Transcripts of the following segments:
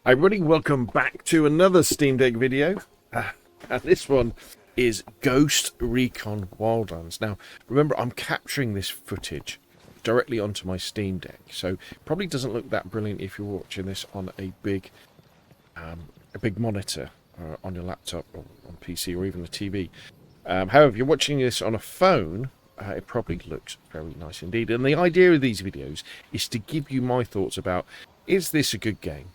Hi everybody, welcome back to another Steam Deck video. And this one is Ghost Recon Wildlands. Now, remember, I'm capturing this footage directly onto my Steam Deck, so it probably doesn't look that brilliant if you're watching this on a big monitor on your laptop or on PC or even a TV. However, if you're watching this on a phone, it probably looks very nice indeed. And the idea of these videos is to give you my thoughts about, is this a good game?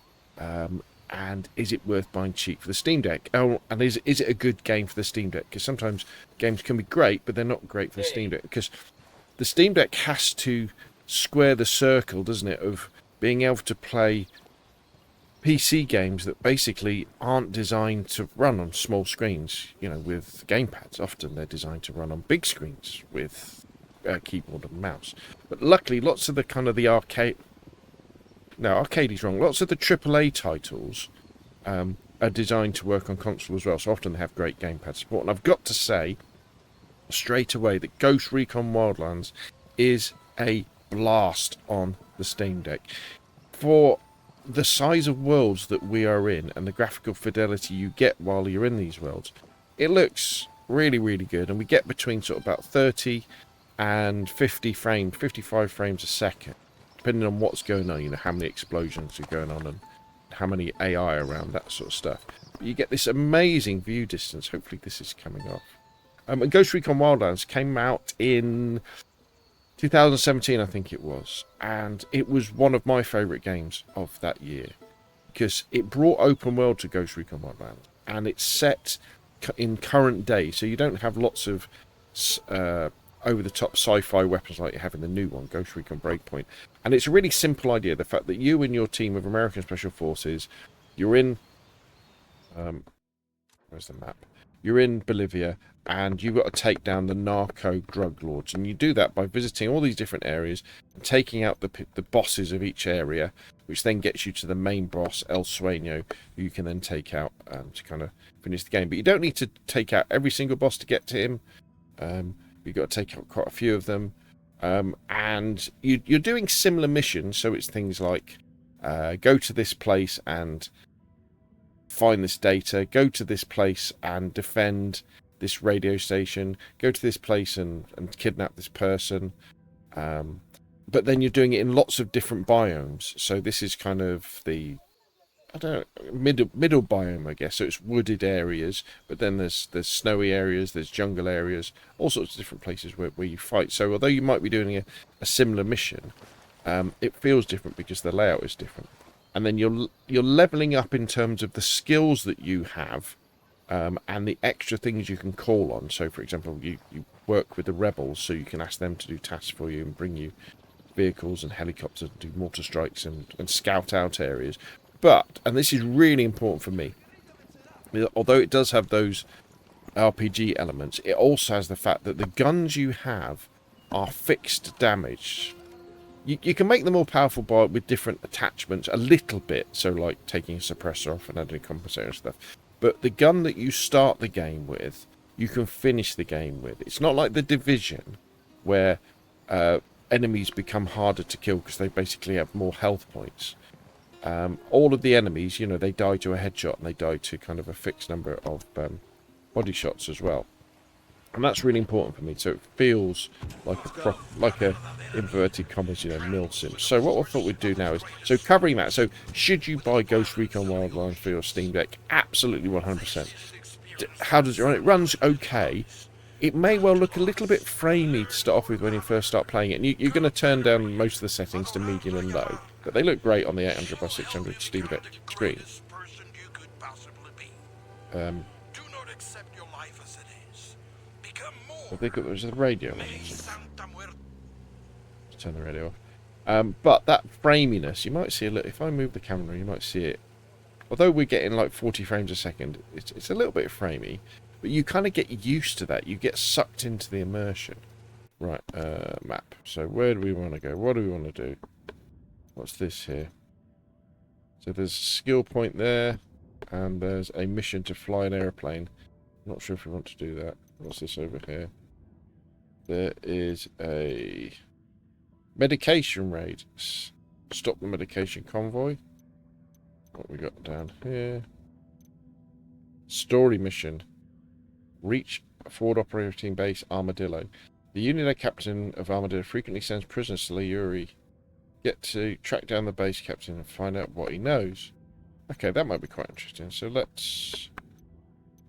And is it worth buying cheap for the Steam Deck? Oh, and is it a good game for the Steam Deck? Because sometimes games can be great, but they're not great for the Steam Deck. Because the Steam Deck has to square the circle, doesn't it, of being able to play PC games that basically aren't designed to run on small screens, you know, with gamepads. Often they're designed to run on big screens with keyboard and mouse. But luckily, lots of the arcade... No, arcade is wrong. Lots of the AAA titles are designed to work on console as well, so often they have great gamepad support. And I've got to say straight away that Ghost Recon Wildlands is a blast on the Steam Deck. For the size of worlds that we are in and the graphical fidelity you get while you're in these worlds, it looks really, really good. And we get between sort of about 30 and 55 frames a second. Depending on what's going on, you know, how many explosions are going on and how many AI around, that sort of stuff. But you get this amazing view distance. Hopefully this is coming off. And Ghost Recon Wildlands came out in 2017, I think it was. And it was one of my favourite games of that year. Because it brought open world to Ghost Recon Wildlands. And it's set in current day. So you don't have lots of over-the-top sci-fi weapons like you have in the new one, Ghost Recon Breakpoint. And it's a really simple idea, the fact that you and your team of American Special Forces, you're in... where's the map? You're in Bolivia, and you've got to take down the narco drug lords. And you do that by visiting all these different areas and taking out the bosses of each area, which then gets you to the main boss, El Sueño, who you can then take out to kind of finish the game. But you don't need to take out every single boss to get to him. You've got to take out quite a few of them. And you're doing similar missions, so it's things like go to this place and find this data, go to this place and defend this radio station, go to this place and kidnap this person. But then you're doing it in lots of different biomes. So this is kind of the... I don't know, middle biome, I guess. So it's wooded areas, but then there's snowy areas, there's jungle areas, all sorts of different places where you fight. So although you might be doing a similar mission, it feels different because the layout is different. And then you're leveling up in terms of the skills that you have, and the extra things you can call on. So, for example, you work with the rebels, so you can ask them to do tasks for you and bring you vehicles and helicopters, and do mortar strikes and scout out areas. But, and this is really important for me, although it does have those RPG elements, it also has the fact that the guns you have are fixed damage. You can make them more powerful with different attachments a little bit, so like taking a suppressor off and adding a compensator and stuff. But the gun that you start the game with, you can finish the game with. It's not like the Division, where enemies become harder to kill because they basically have more health points. All of the enemies, you know, they die to a headshot and they die to kind of a fixed number of body shots as well. And that's really important for me. So it feels like a inverted commas, you know, milsim. So what I thought we'd do now is, so covering that. So should you buy Ghost Recon Wildlands for your Steam Deck? Absolutely 100%. How does it run? It runs okay. It may well look a little bit framey to start off with when you first start playing it. And you're going to turn down most of the settings to medium and low. But they look great on the 800 by 600 Steam Deck screen. I think it was the radio on. Let's turn the radio off. But that framiness, you might see a little. If I move the camera, you might see it. Although we're getting like 40 frames a second, it's a little bit framey. But you kind of get used to that. You get sucked into the immersion. Right, map. So where do we want to go? What do we want to do? What's this here? So there's a skill point there, and there's a mission to fly an airplane. Not sure if we want to do that. What's this over here? There is a medication raid. Stop the medication convoy. What we got down here? Story mission. Reach forward operating base Armadillo. The Unidad captain of Armadillo frequently sends prisoners to Leuri. Get to track down the base captain and find out what he knows. Okay, that might be quite interesting. So let's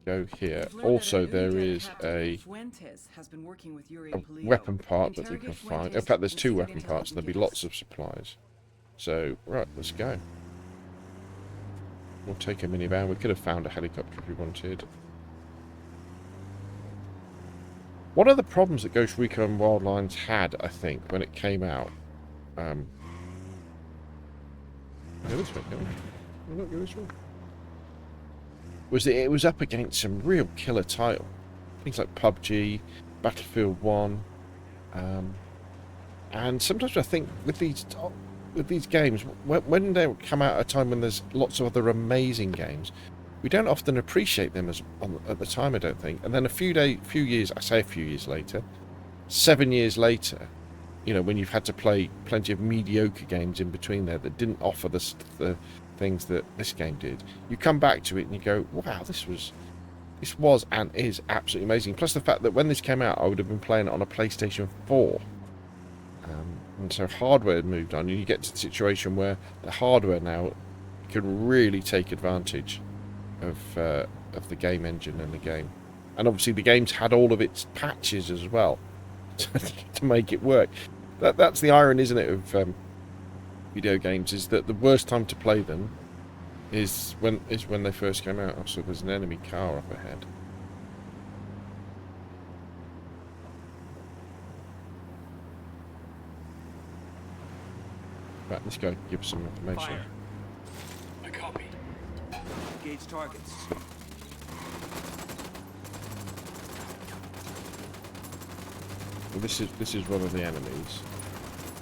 go here. Also, there is a weapon part that we can find. In fact, there's 2 weapon parts, and there'll be lots of supplies. So, right, let's go. We'll take a minivan. We could have found a helicopter if we wanted. One of the problems that Ghost Recon Wildlands had, I think, when it came out... Go this way, can we? Not go this way. Was that it was up against some real killer titles. Things like PUBG, Battlefield 1. And sometimes I think with these games, when they come out at a time when there's lots of other amazing games, we don't often appreciate them at the time, I don't think. And then a few years later, 7 years later, you know, when you've had to play plenty of mediocre games in between there that didn't offer the things that this game did, you come back to it and you go, wow, this was and is absolutely amazing. Plus the fact that when this came out, I would have been playing it on a PlayStation 4. And so hardware had moved on, and you get to the situation where the hardware now can really take advantage of the game engine and the game. And obviously the game's had all of its patches as well to make it work. That's the irony, isn't it, of video games, is that the worst time to play them is when they first came out. So there's an enemy car up ahead. Right, let's go give us some information. Fire. I copy. Engage targets. Well, this is one of the enemies,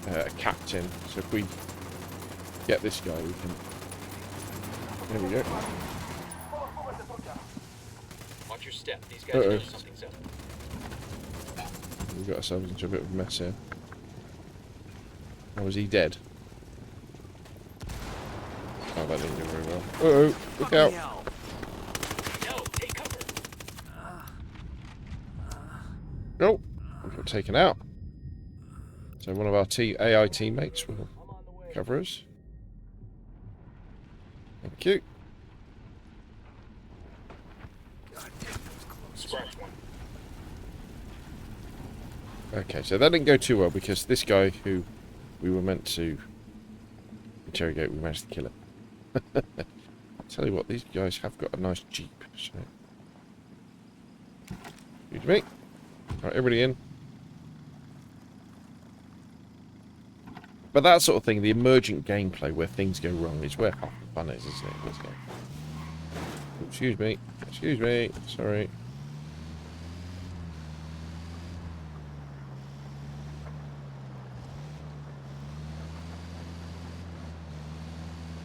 a captain. So if we get this guy, we can. There we go. Watch your step. These guys know something's up. We got ourselves into a bit of a mess here. Oh, is he dead? Oh, that didn't go very well. Uh-oh, look out. No, take cover. Oh, we got taken out. So one of our AI teammates will cover us. Thank you. Scratch one. Okay, so that didn't go too well because this guy who we were meant to interrogate, we managed to kill him. I'll tell you what, these guys have got a nice Jeep. So, excuse me. Right, everybody in. But that sort of thing, the emergent gameplay where things go wrong, is where half the fun is, isn't it? This game. Excuse me. Excuse me. Sorry.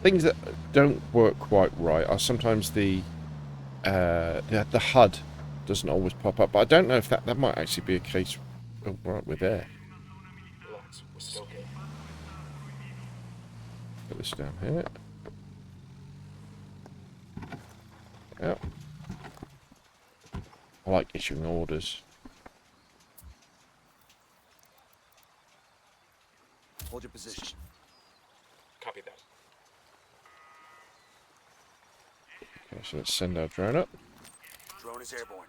Things that don't work quite right are sometimes the HUD doesn't always pop up. But I don't know if that might actually be a case. Oh, right, we're there. Relax, we're still okay. Put this down here. Yeah. I like issuing orders. Hold your position. Copy that. Okay, so let's send our drone up. Drone is airborne.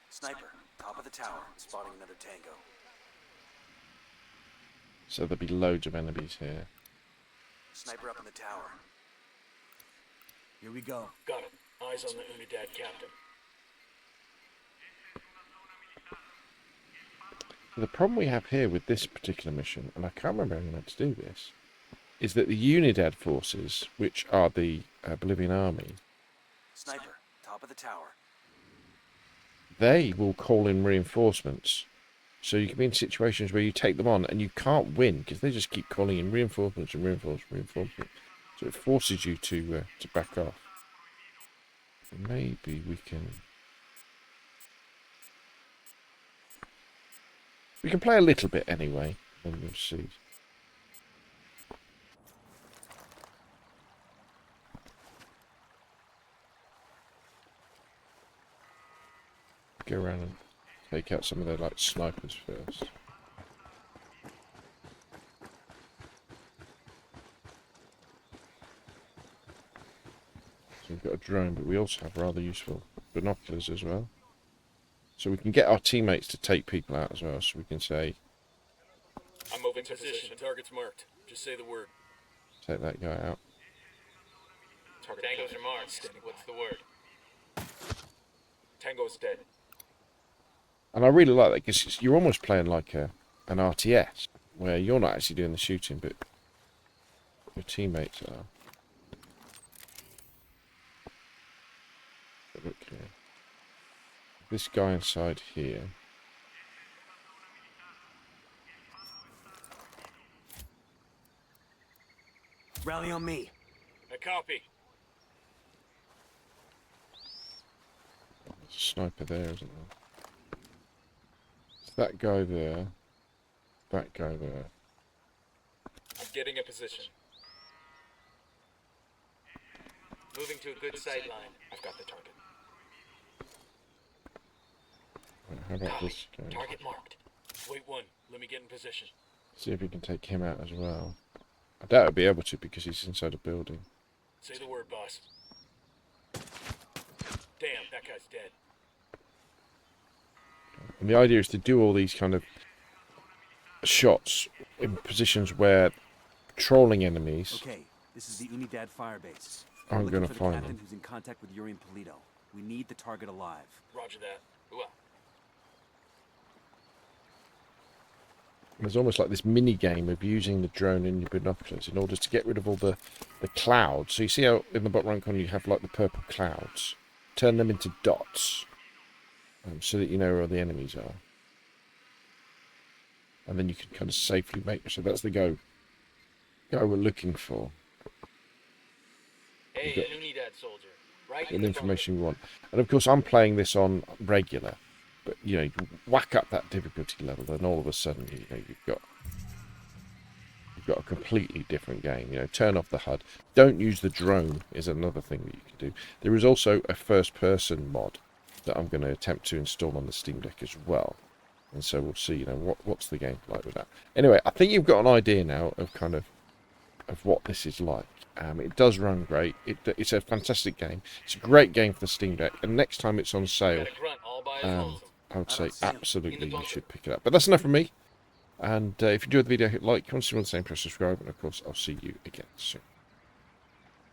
Sniper, top of the tower, spotting another tango. So there'll be loads of enemies here. Sniper up in the tower. Here we go. Got it. Eyes on the Unidad captain. The problem we have here with this particular mission, and I can't remember how I'm going to do this, is that the Unidad forces, which are the Bolivian army, Sniper, top of the tower. they will call in reinforcements. So you can be in situations where you take them on and you can't win because they just keep calling in reinforcements and reinforcements. So it forces you to back off. Maybe we can play a little bit anyway, and we'll see. go around and take out some of their, like, snipers first. So we've got a drone, but we also have rather useful binoculars as well. So we can get our teammates to take people out as well, so we can say... I'm moving to position. Target's marked. Just say the word. Take that guy out. Tangos are marked. What's the word? Tango's dead. And I really like that, because you're almost playing like an RTS, where you're not actually doing the shooting, but your teammates are. But look here. This guy inside here. Rally on me. A copy. There's a sniper there, isn't there? It's that guy there. That guy there. I'm getting a position. Moving to a good sight line. I've got the target. Right, how about this guy? Target marked. Wait one. Let me get in position. See if we can take him out as well. I doubt I'll be able to because he's inside a building. Say the word, boss. Damn, that guy's dead. And the idea is to do all these kind of shots in positions where patrolling enemies Okay, this is the Unidad firebase. aren't going to find captain them. who's in contact with Yuri and Polito. We need the target alive. Roger that. Well, There's almost like this mini game of using the drone and your binoculars in order to get rid of all the clouds. So you see how in the bottom right corner you have like the purple clouds. Turn them into dots so that you know where all the enemies are. And then you can kind of safely make... So that's the guy we're looking for. hey, an Unidad soldier. Right? All the information we want. And of course I'm playing this on regular. But, you know, you whack up that difficulty level, then all of a sudden, you know, you've got a completely different game. You know, turn off the HUD. Don't use the drone is another thing that you can do. There is also a first-person mod that I'm going to attempt to install on the Steam Deck as well. And so we'll see, you know, what's the game like with that. Anyway, I think you've got an idea now of kind of what this is like. It does run great. It's a fantastic game. It's a great game for the Steam Deck. And next time it's on sale... I would say absolutely you should pick it up. But that's enough from me. And if you enjoyed the video, hit like, comment, on the same, press subscribe, and of course I'll see you again soon.